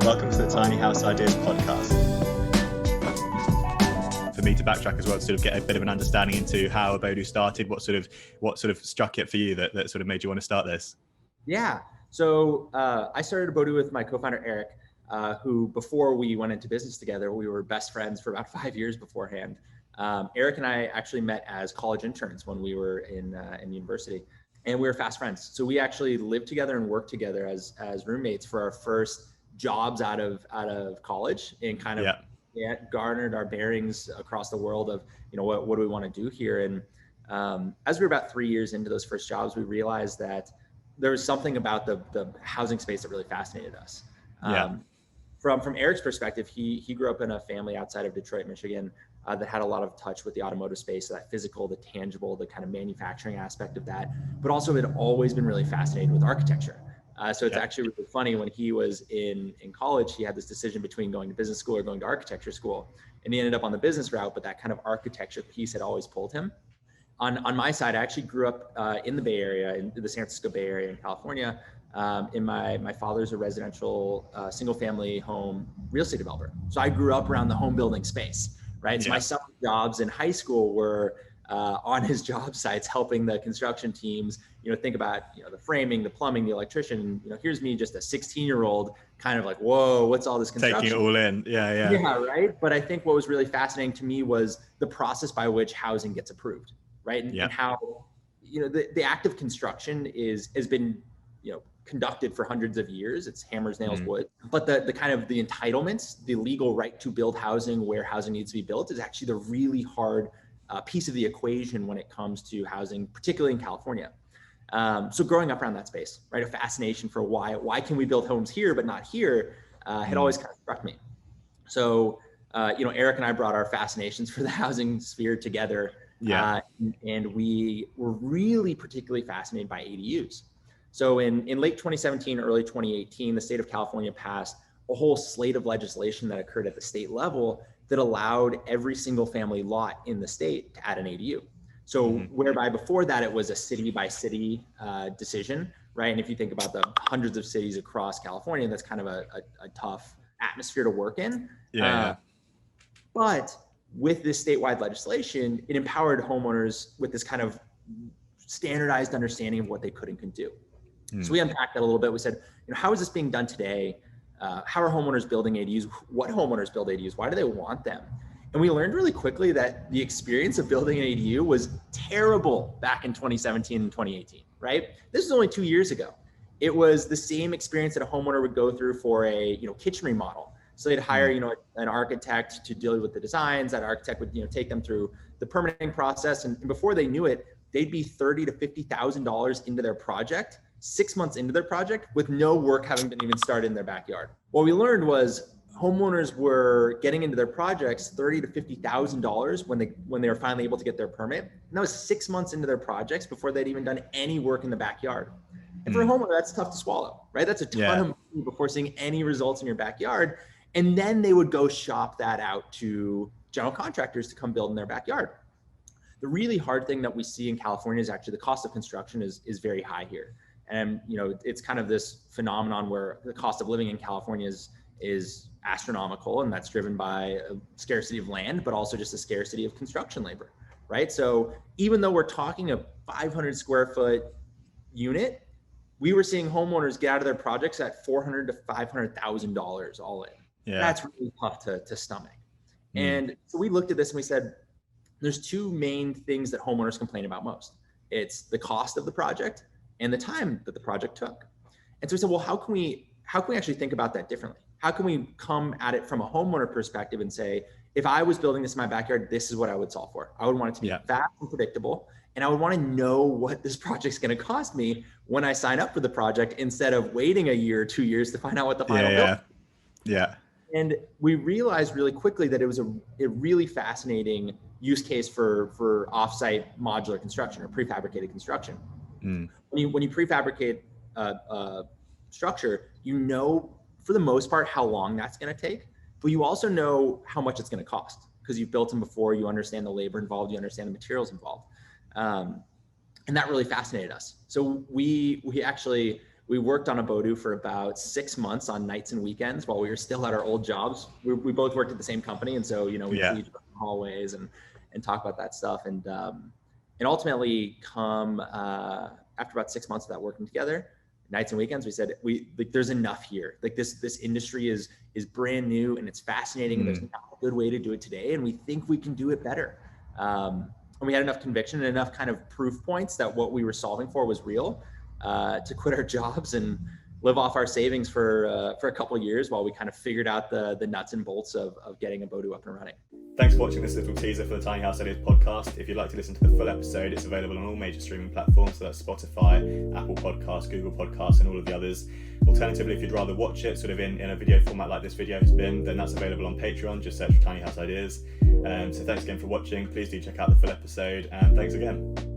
Welcome to the Tiny House Ideas podcast. For me to backtrack as well, to sort of get a bit of an understanding into how ABODU started, what sort of struck it for you that sort of made you want to start this? Yeah. So I started ABODU with my co-founder, Eric, who before we went into business together, we were best friends for about 5 years beforehand. Eric and I actually met as college interns when we were in university, and we were fast friends. So we actually lived together and worked together as roommates for our first jobs out of college, and kind of garnered our bearings across the world of, what do we want to do here? And as we were about 3 years into those first jobs, we realized that there was something about the housing space that really fascinated us. From Eric's perspective, he grew up in a family outside of Detroit, Michigan, that had a lot of touch with the automotive space, so that physical, the tangible, the kind of manufacturing aspect of that, but also had always been really fascinated with architecture. So it's actually really funny, when he was in college, he had this decision between going to business school or going to architecture school, and he ended up on the business route, but that kind of architecture piece had always pulled him. On my side, I actually grew up in the Bay Area, in the San Francisco Bay Area in California. And my father's a residential single family home real estate developer. So I grew up around the home building space, right? So my summer jobs in high school were on his job sites, helping the construction teams, think about, the framing, the plumbing, the electrician. Here's me, just a 16-year-old, kind of like, whoa, what's all this construction? Taking it all in. Yeah, right. But I think what was really fascinating to me was the process by which housing gets approved, right? And how, the act of construction has been, conducted for hundreds of years. It's hammers, nails, wood. But the kind of the entitlements, the legal right to build housing where housing needs to be built, is actually the really hard piece of the equation when it comes to housing, particularly in California. So growing up around that space, right, a fascination for why can we build homes here but not here, had always kind of struck me. So Eric and I brought our fascinations for the housing sphere together, and we were really particularly fascinated by ADUs. So in late 2017, early 2018, the state of California passed a whole slate of legislation that occurred at the state level that allowed every single family lot in the state to add an ADU. So whereby before that, it was a city by city decision, right? And if you think about the hundreds of cities across California, that's kind of a tough atmosphere to work in. But with this statewide legislation, it empowered homeowners with this kind of standardized understanding of what they could and couldn't do. So we unpacked that a little bit. We said, how is this being done today? How are homeowners building ADUs? What homeowners build ADUs? Why do they want them? And we learned really quickly that the experience of building an ADU was terrible back in 2017 and 2018, right? This is only 2 years ago. It was the same experience that a homeowner would go through for a kitchen remodel. So they'd hire an architect to deal with the designs. That architect would take them through the permitting process, and before they knew it, they'd be $30,000 to $50,000 into their project, 6 months into their project, with no work having been even started in their backyard. What we learned was homeowners were getting into their projects $30,000 to $50,000 when they were finally able to get their permit. And that was 6 months into their projects before they'd even done any work in the backyard. And for a homeowner, that's tough to swallow, right? That's a ton of money before seeing any results in your backyard. And then they would go shop that out to general contractors to come build in their backyard. The really hard thing that we see in California is actually the cost of construction is very high here. And it's kind of this phenomenon where the cost of living in California is astronomical, and that's driven by a scarcity of land, but also just a scarcity of construction labor, right? So even though we're talking a 500 square foot unit, we were seeing homeowners get out of their projects at $400,000 to $500,000 all in. That's really tough to stomach. And so we looked at this and we said, there's two main things that homeowners complain about most. It's the cost of the project and the time that the project took. And so we said, well, how can we actually think about that differently? How can we come at it from a homeowner perspective and say, if I was building this in my backyard, this is what I would solve for. I would want it to be fast and predictable. And I would want to know what this project's going to cost me when I sign up for the project, instead of waiting a year or 2 years to find out what the final bill is. And we realized really quickly that it was a really fascinating use case for offsite modular construction or prefabricated construction. When you prefabricate a structure, for the most part how long that's going to take, but you also know how much it's going to cost because you've built them before. You understand the labor involved, you understand the materials involved, and that really fascinated us. So we actually We worked on ABODU for about 6 months on nights and weekends while we were still at our old jobs. We both worked at the same company, and so, you know, we'd see each other in the hallways and talk about that stuff. And ultimately, after about 6 months of that working together, nights and weekends, we said, there's enough here. Like this industry is brand new and it's fascinating, and there's not a good way to do it today, and we think we can do it better. And we had enough conviction and enough kind of proof points that what we were solving for was real, to quit our jobs and live off our savings for a couple of years while we kind of figured out the nuts and bolts of getting ABODU up and running. Thanks for watching this little teaser for the Tiny House Ideas podcast. If you'd like to listen to the full episode, it's available on all major streaming platforms. So that's Spotify, Apple Podcasts, Google Podcasts, and all of the others. Alternatively, if you'd rather watch it sort of in a video format like this video has been, then that's available on Patreon. Just search for Tiny House Ideas. So thanks again for watching. Please do check out the full episode, and thanks again.